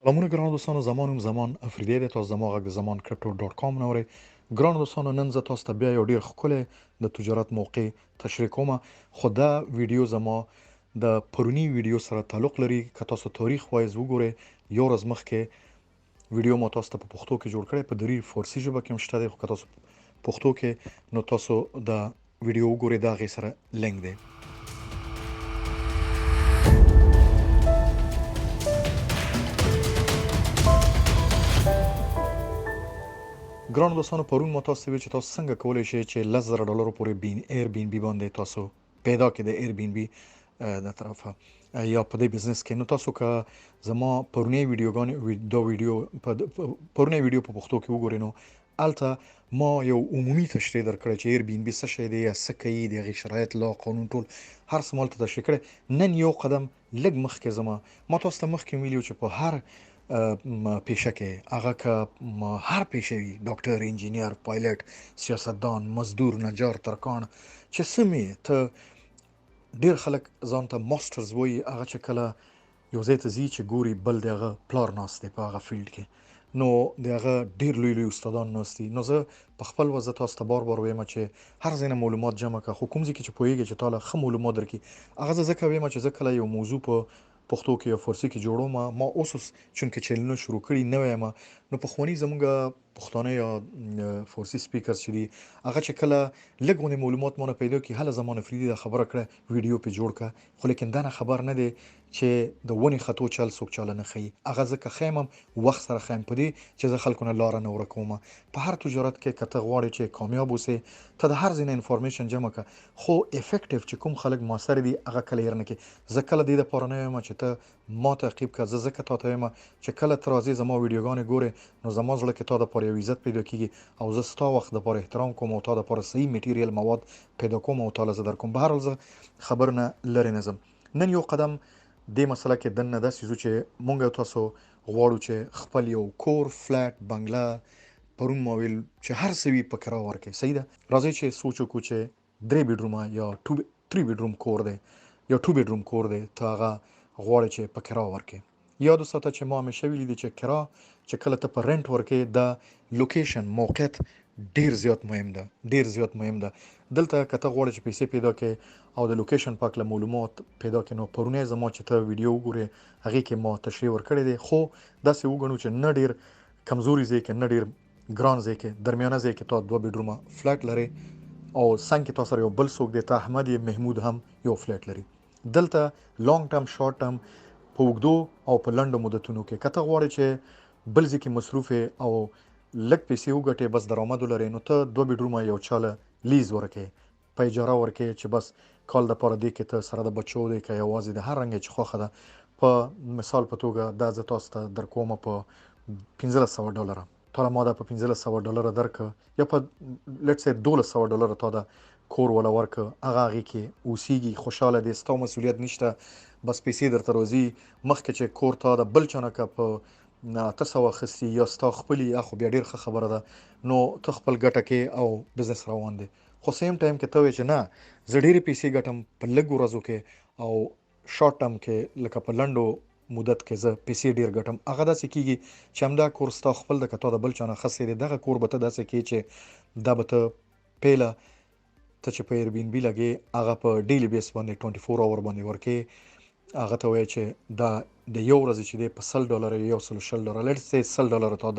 سلامونه ګرانو دوستانو، زمان افریدی دی. تاسو زما غږ د زمان کرپټو ډاټ کام نه اورئ. ګرانو دوستانو، نن زه تاسو ته بیا یو ډیر ښکلی د تجارت موقع تشریح کوم. خو دا ویډیو زما د پرونی ویډیو سره تعلق لري. که تاسو تاریخ وایز وګورئ، یو ورځ مخکې ویډیو ما تاسو ته په پښتو کې جوړ کړی، په دری فارسي ژبه کې هم شته دی. خو که تاسو پښتو کې نو تاسو دا ویډیو وګورئ، دا غي سره لینک دی. ګرانو دوستانو، پرون ما تاسو ته ویل چې تاسو څنګه کولای شئ چې $10,000 پورې ایر بی ان بی باندې تاسو پیدا کړئ د ایر بی ان بی د طرفه یا په دې بزنس کې. نو تاسو که زما پرونی ویډیوګان دا ویډیو پرونی ویډیو په پښتو کې وګورئ، نو الته ما یو عمومي تشریح درکړی چې ایر بی ان بی څه شی دی یا څه کوي، د هغې شرایط، لا قانون، ټول هر څه مالته تشریح کړی. نن یو قدم لږ مخکې ما تاسو ته مخکې ویلي چې په هر پیشه کې هغه که هر پیشه وي، ډاکټر، انجینیر، پایلټ، سیاستدان، مزدور، نجار، ترکاڼ، چې سمې ته ډیر خلک ځان ته ماسترز وایي. هغه چې کله یو ځای ته ځي چې ګوري بل د هغه پلار ناست دی په هغه فیلډ کې، نو د هغه ډیر لوی لوی استادان ناست دي. نو زه په خپل وجه تاسو ته بار بار وایم چې هر ځای نه معلومات جمع کړه، خو کوم ځای کې چې پوهیږي چې تاله ښه معلومات درکړي، هغه زه ځکه وایم چې زه کله یو موضوع په پښتو کې یا فارسي کې جوړوم. ما اوس چونکې چینلونه شروع کړي نوی یم، نو پخواني زمونږ پښتانه یا فارسي سپیکرز چې دي، هغه چې کله لږ غونې معلومات مونه پیدا کړي، هله زمان افریدي دا خبره کړه، ویډیو پې جوړ کړه. خو لیکن دا نه خبر نه دی چې د ونې خطو چل څوک چاله نه ښیي. هغه ځکه ښیم هم وخت سره ښیم په دې چې زه خلکو نه لاره نه ورکوم. په هر تجارت کې که ته غواړې چې کامیاب اوسې، ته د هر ځای نه انفارمیشن جمع کړه، خو افیکټیو چې کوم خلک ما سره دي هغه کله هېر نه کړي. زه کله دې دپاره نه یم چې ته ما تعقیب کړه، زه ځکه تا ته یم چې کله ته راځې زما ویډیوګانې ګورې، نو زما زړه کې تا دپاره یو عزت پیدا کېږي او زه ستا وخت دپاره احترام کوم او تا دپاره صحیح میټیریل مواد پیدا کوم او تاله زه درکوم. به هر حال زه خبر نه لرې نه ځم. نن یو قدم دې مسله کې دننه داسې ځو چې مونږ تاسو غواړو چې خپل یو کور، فلیټ، بنګله، پرون ما ویل چې هر څه وي په کرا ورکړئ. صحیح ده؟ راځئ چې سوچ وکړو چې 3 بیډرومه یا 3 بیډروم کور دی یا 2 بیډروم کور دی، ته هغه غواړې چې په کرا ورکړې. یاد وساته چې ما همیشه ویلي دي چې کرا چې کله ته په رنټ ورکې، د لوکیشن، موقعیت ډیر زیات مهم ده، ډیر زیات مهم ده. دلته که ته غواړې چې پیسې پیدا کړې او د لوکیشن په هکله معلومات پیدا کړې، نو پرونی زما چې ته ویډیو وګورې هغې کې ما تشریح ورکړی دی. خو داسې وګڼو چې نه ډیر کمزوري ځای کې، نه ډیر ګران ځای کې، درمیانه ځای کې تا 2 بیډرومه فلیټ لري او څنګ کې تا سره یو بل څوک دی، ته احمد یې، محمود هم یو فلیټ لري. دلته لانګ ټرم، شارټ ټرم، په اوږدو او په لنډو مدتونو کې که ته غواړې چې بل ځای کې مصروف او لږ پیسې وګټې، بس درآمد ولرې، نو ته 2 بیډرومه یو چاله لیز ورکې، په اجاره ورکې، چې بس کال دپاره دې کې ته سره د بچو دی که یوازې د هر رنګه چې خوښه ده. په مثال په توګه دا زه تاسو ته درکومه په $1,500. تاله ما دا په $1,500 درکه یا په لیټس سې $1,200 تا دا کور ولا ورکه، هغه هغې کې اوسیږي، خوشحاله دی، ستا مسؤلیت نشته، بس پیسې درته راځي. مخکې چې کور تا د بل چا نه که په 800 اخیستي یا ستا خپلې، خو بیا ډېر ښه خبره ده، نو ته خپل ګټه کې او بزنس روان دی. خو سیم ټایم کې ته وایې چې نه، زه ډېرې پیسې ګټم په لږ ورځو کې او شارټ ټرم کې لکه په لنډو مدت کې زه پیسې ډېر ګټم، هغه داسې کېږي چې همدا کور ستا خپل ده، که تا د بل چا نه اخیستی دی، دغه کور به ته داسې کړې چې دا به ته پیله ته چې په ایر بی ان بي لګې، هغه په ډیلی بیس باندې 24 اور باندې ورکې. هغه ته وایي چې دا د یو ورځې چې دی په $100 یا $120، لیټس سې $100 تا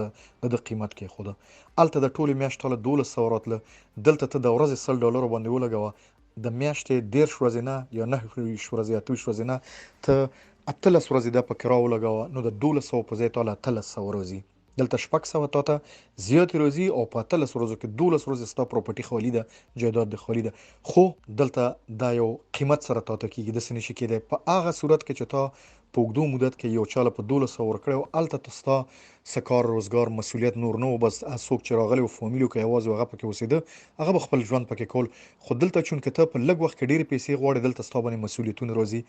د قیمت کې خوده، هلته د ټولې میاشت تاله 1200 راتله. دلته ته د ورځې $100 باندې ولګوه، د میاشتې 13 ورځې نه یا 9 ورځې، 28 ورځې نه، ته 18 ورځې دا په کرا ولګوه، نو د 1200 په ځای تاله 1300 ورځې. دلته 600 تا ته زیاتې راځي او په 18 ورځو کې 12 ورځې ستا پراپرټي خالي ده، جایداد د خالي ده. خو دلته دا یو قیمت سره تا ته کېږي، داسې نشي کېدی. په هغه صورت کې چې تا په اوږدو مدت کې یو چاله په 1200 ورکړی او هلته ته ستا څه کار روزګار مسؤلیت نور نه و، بس څوک چې راغلی و فامیل و که یوازې هغه پکې اوسېده، هغه به خپل ژوند پکې کول. خو دلته چونکې ته په لږ وخت کې ډېرې پیسې غواړې، دلته ستا باندې مسؤلیتونه راځي.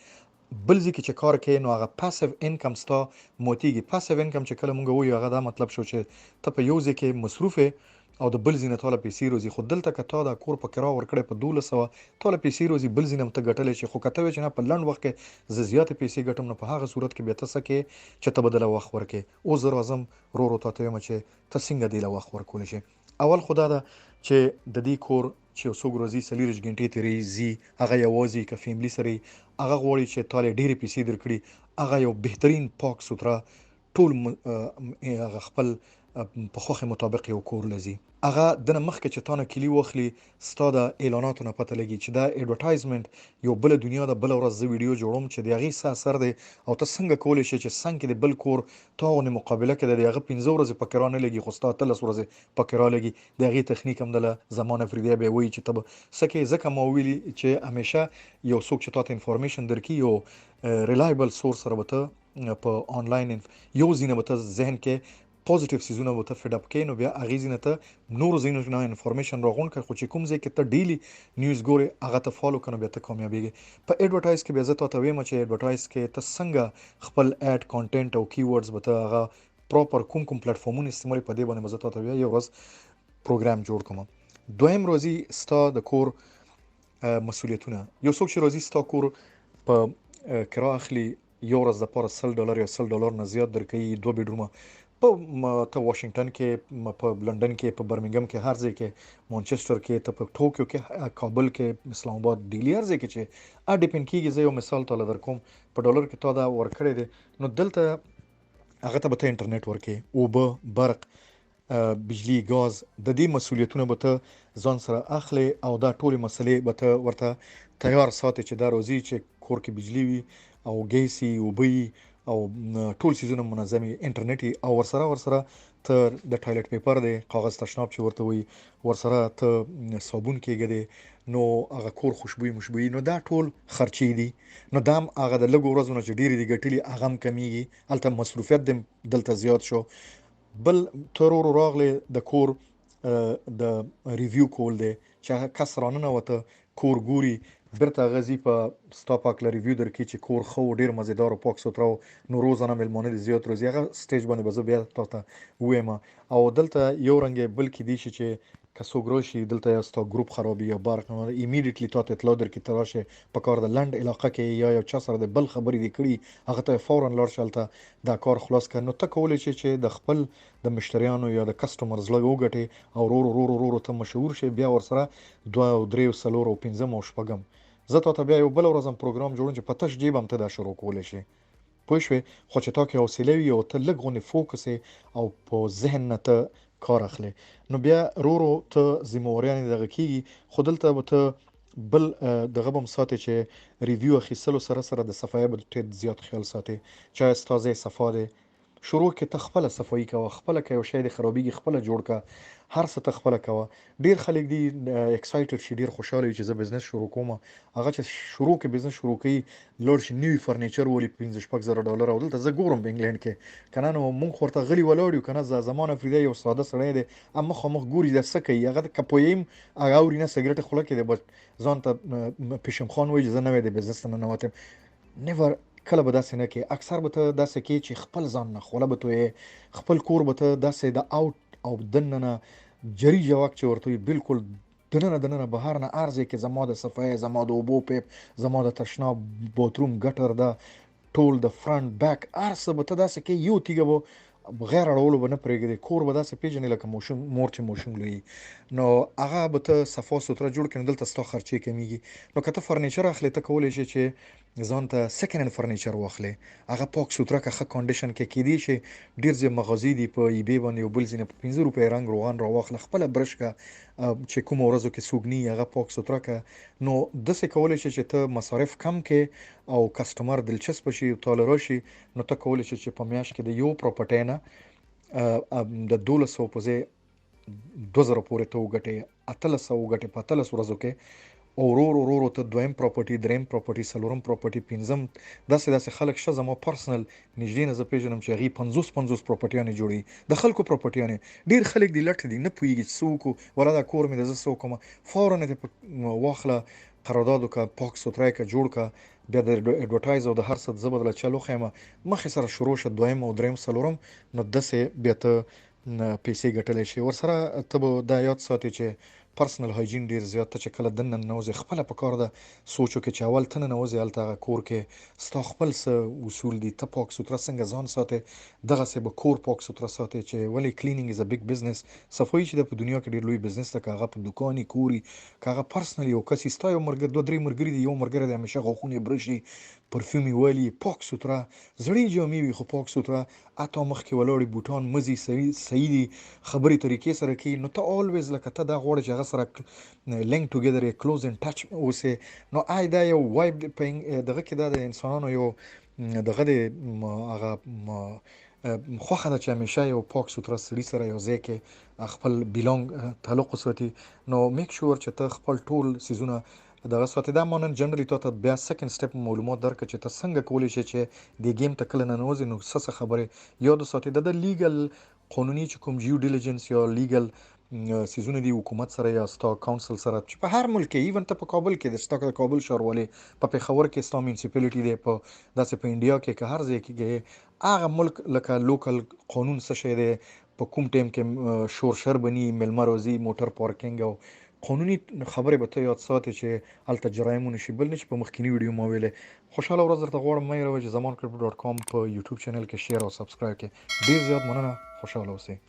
بل ځای کې چې کار کوې، نو هغه پاسیو انکم ستا ماتېږي. پاسیو انکم چې کله مونږ وایو، هغه دا مطلب شو چې ته په یو ځای کې مصروف یې او د بل ځینه تاله پیسې روزي. خو دلته که تا دا کور په کرا ورکړی په 1200 تاله پیسې روزي، بل ځینه هم ته ګټلی شي. خو که ته وایې چې نه په لنډ وخت کې زه زیاتې پیسې ګټم، نو په هغه صورت کې بیا ته څه کوې چې ته به دله وخت ورکړې. اوس زه راځم ورو ورو تا ته وایم چې ته څنګه دې له وخت ورکولی شي. اول خو دا ده چې د دې کور چې یو څوک روزي 40 غنټې تېرېږي، هغه یوازې که فیملي سره هغه غواړي چې تا له ډېرې پیسې درکړي، هغه یو بهترین پاک سوتره ټول هغه خپل په خوښې مطابق یو کور لزي. هغه دنه مخکې چې تا نه کلي واخلي، ستا د اعلاناتو نه پته لګي چې دا اډورټایزمنټ یو بله دنیا ده. بله ورځ زه ویډیو جوړوم چې د هغې څه اثر دی او ته څنګه کولی شې چې څنګ کې د بل کور تا غوندې مقابله کې د هغه 15 ورځې په کرا نه لګي خو ستا 13 ورځې په کرا لګي. د هغې تخنیک هم دله زمان افریدی بیا وایي چې ته به څه کوې. ځکه ما ویلي چې همیشه یو څوک چې تا ته انفارمیشن درکړي، یو ریلایبل سورس سره به ته په آنلاین یو ځینه به ته ذهن کې پوزټیو سیزونه به ته فیډ اپ کړې، نو بیا هغې ځینه ته نورو ځینو نه انفارمیشن راغونډ کړه. خو چې کوم ځای کې ته ډیلی نیوز ګورې هغه ته فالو کړه، نو بیا ته کامیابېږې. په ایډورټایز کې بیا زه تا ته وایم چې ایډورټایز کې ته څنګه خپل ایډ کانټینټ او کی ورډز به ته هغه پراپر کوم پلیټفارمونه استعمالوي، په دې باندې به زه تا ته بیا یو ورځ پروګرام جوړ کړم. دویم راځي ستا د کور مسؤلیتونه. یو څوک چې راځي ستا کور په کرا اخلي، یو ورځ دپاره $100 یا $100 نه زیات درکوي، 2 بیډرومه په ته واشنگټن کې، په لندن کې، په برمنګم کې، هر ځای کې، مانچسټر کې، ته په ټوکیو کې، کابل کې، اسلام آباد، ډیلی، هر ځای کې چې ډیپینډ کېږي. زه یو مثال تاله در کوم، په ډالر کې تا دا ورکړی دی، نو دلته هغه ته به ته انټرنیټ ورکړې، اوبه، برق، بجلی، ګاز، د دې مسؤلیتونه به ته ځان سره اخلي او دا ټولې مسلې به ته ورته تیار ساتي چې دا روزي چې کور کې بجلی وي او ګیس وي، اوبه او ټول سیزونه منظمي، انټرنیټ او ورسره ته د ټایلټ پیپر دی، کاغذ تشناب چې ورته وایي، ورسره ته صابون کېږدې، نو هغه کور خوشبويي مشبويي، نو دا ټول خرچې دي. نو دا هم هغه د لږو ورځو نه چې ډېرې دي ګټلي هغه هم کمیږي، هلته مصروفیت دی دلته زیات شو. بل ته ورو راغلی د کور د ریویو کول دی چې کس راننوته کور ګوري، بیرته هغه ځي په ستا په هکله ریویو درکړي چې کور ښه و، ډېر مزېدار و، پاک سوتره و، نو روزانه مېلمانه دې زیات روزي. هغه سټیج باندې به زه بیا تا ته ووایم. او دلته یو رنګ بل کیدای شي چې که څوک راشي دلته یا ستا ګروپ خرابي یا برق نه ایمیډیټلی تا ته اطلاع درکړي، ته راشې په کار د لنډ علاقه کې یا یو چا سره د بل خبرې دې کړي، هغه ته فوراً لاړ شه هلته دا کار خلاص کړه. نو ته کولی شې چې د خپل د مشتریانو یا د کسټمر زړه وګټې او ورو ته مشهور شې، بیا ورسره 2 او 3 او 4 او 5 او 6. زه تا ته بیا یو بل ورځ هم پروګرام جوړوم چې په تش جیب هم ته دا شروع کولی شې، پوه شوې. خو چې تا کې حوصله وي او ته لږ غوندې فوکس او په ذهن نه ته کار اخلي، نو بیا ورو ته ذمهواريانې دغه کېږي. خو دلته به ته بل دغه به هم ساتې چې ریویو اخیستلو سره د صفایۍ به ډېر زیات خیال ساتې، چا ستا ځای صفا دی. شروع کې ته خپله صفایي کوه، خپله که یو شی دې خرابېږي خپله جوړ کړه، هر څه ته خپله کوه. ډېر خلک دي اکسایټډ شي، ډېر خوشحاله وي چې زه بزنس شروع کوم. هغه چې شروع کې بزنس شروع کوي لوړ شي، نوي فرنیچر ولي $15,000 او دلته زه ګورم په انګلینډ کې که نه، نو مونږ ورته غلي ولاړ یو که نه. زمان افریدی یو ساده سړی دی، مخامخ ګوري دا څه کوي، هغه که پوهیم هغه اوري نه سګرټ خوله کې دی، بس ځان ته پیشمخان وایي چې زه نوی د بزنس ته ننوتم. نیور کله به داسې نه کې، اکثر به ته داسې کې چې خپل ځان نه خوله به تویې، خپل کور به ته داسې د آوټ او دننه جری جواک چې ورته وي، بالکل دننه بهر نه هر ځای کې زما د صفایۍ، زما د اوبو پیپ، زما د تشناب، باتروم، ګټر، دا ټول د فرنټ بیک هر څه به ته داسې کې، یو تیږه به بغیر اړولو به نه پرېږدي. کور به داسې پېژنې لکه مور چې ماشوم لویي، نو هغه به ته صفا سوتره جوړ کړي، نو دلته ستا خرچې کمیږي. نو که ته فرنیچر اخلي، ته کولی شې چې ځان ته سیکنډ هینډ فرنیچر واخلې، هغه پاک سوتره که ښه کانډیشن کې. کیدای شي ډېر ځای مغازې دي په ایبې باندې، یو بل ځینې په 15 روپۍ رنګ روغان راواخله، خپله برش که چې کومو ورځو کې څوک نه وي هغه پاک سوتره که. نو داسې کولی شې چې ته مصارف کم کې او کسټمر دلچسپه شي، تاله راشي، نو ته کولی شې چې په میاشت کې د یو پراپرټۍ نه د 1200 په ځای 2000 پورې ته وګټې، 1800 وګټې په 18 ورځو کې. او ورو ته دویم پراپرټي، دریم پراپرټي، څلورم پراپرټي، پنځم، داسې خلک شته زما پرسنل نږدې نه زه پېژنم چې هغې 50 پراپرټیانې جوړوي، د خلکو پراپرټیانې. ډېر خلک دي لټ دي، نه پوهېږي چې څه وکړو، ولا دا کور مې د زه څه وکړم، فوراً یې واخله، قرارداد وکړه، پاک سوتره یې کړه، جوړ کړه، بیا د اډورټایز او د هر څه زه به درله چل وښیم، مخکې سره شروع شه، دویم او دریم، څلورم، نو داسې بیا ته پیسې ګټلی شي. ورسره ته به دا یاد ساتې چې پرسنل هایجین ډېر زیات ته چې کله دننه ننوځې خپله په کار ده سوچ وکړې چې اول ته ننوځې هلته هغه کور کې ستا خپل څه اصول دي، ته پاک سوتره څنګه ځان ساتې، دغسې به کور پاک سوتره ساتې چې ولې کلینینګ از ا بګ بزنس. صفایي چې ده په دنیا کې ډېر لوی بزنس ده، که هغه په دوکان وي، کور وي، که هغه پرسنل یو کس وي. ستا یو ملګری 2 3 ملګري دي، یو ملګری دی همیشه غاښونه یې برش وي، پرفیوم یې والي، پاک سوتره زړې جامې وي خو پاک سوتره، اتا مخکې ولاړ وي، بوټان مزي صحیح دي، خبرې طریقې سره کوي، نو ته آلویز لکه ته دا غواړې چې هغه سره لینک ټوګیدر یې کلوز ان ټچ اوسې. نو دا یو وایب دغه کې دا د انسانانو یو دغه د هغه خوښه ده چې همیشه یو پاک سوتره سړي سره یو ځای کې خپل بیلانګ تعلق وساتي. نو میک شور چې ته خپل ټول سیزونه دغه ساتي. دا ما نن جنرالي تا ته بیا سیکنډ سټپ معلومات درکړه چې ته څنګه کولی شې چې دې ګیم ته کله ننوځې نو څه خبرې یاد وساتې. د لیګل قانوني چې کوم ډیو ډیلیجنس یا لیګل سیزونه دي حکومت سره یا ستا کونسل سره چې په هر ملک کې ایون ته په کابل کې د ستا د کابل ښاروالۍ په پېښور کې ستا میونسپلټي دی، په داسې په انډیا کې که هر ځای کې هغه ملک لکه لوکل قانون څه شی دی، په کوم ټایم کې شور بني، میلمه راځي، موټر پارکینګ او قانوني خبرې به ته یاد ساتې چې هلته جرایم ونه شي. بل نه چې په مخکینی ویډیو ما ویلې. خوشحاله ورځ درته غواړم. مه هېروئ چې زمان کرپټو ډاټ کام په یوټیوب چینل کې شیر او سبسکرایب کړئ. ډېر زیات مننه. خوشحاله اوسئ.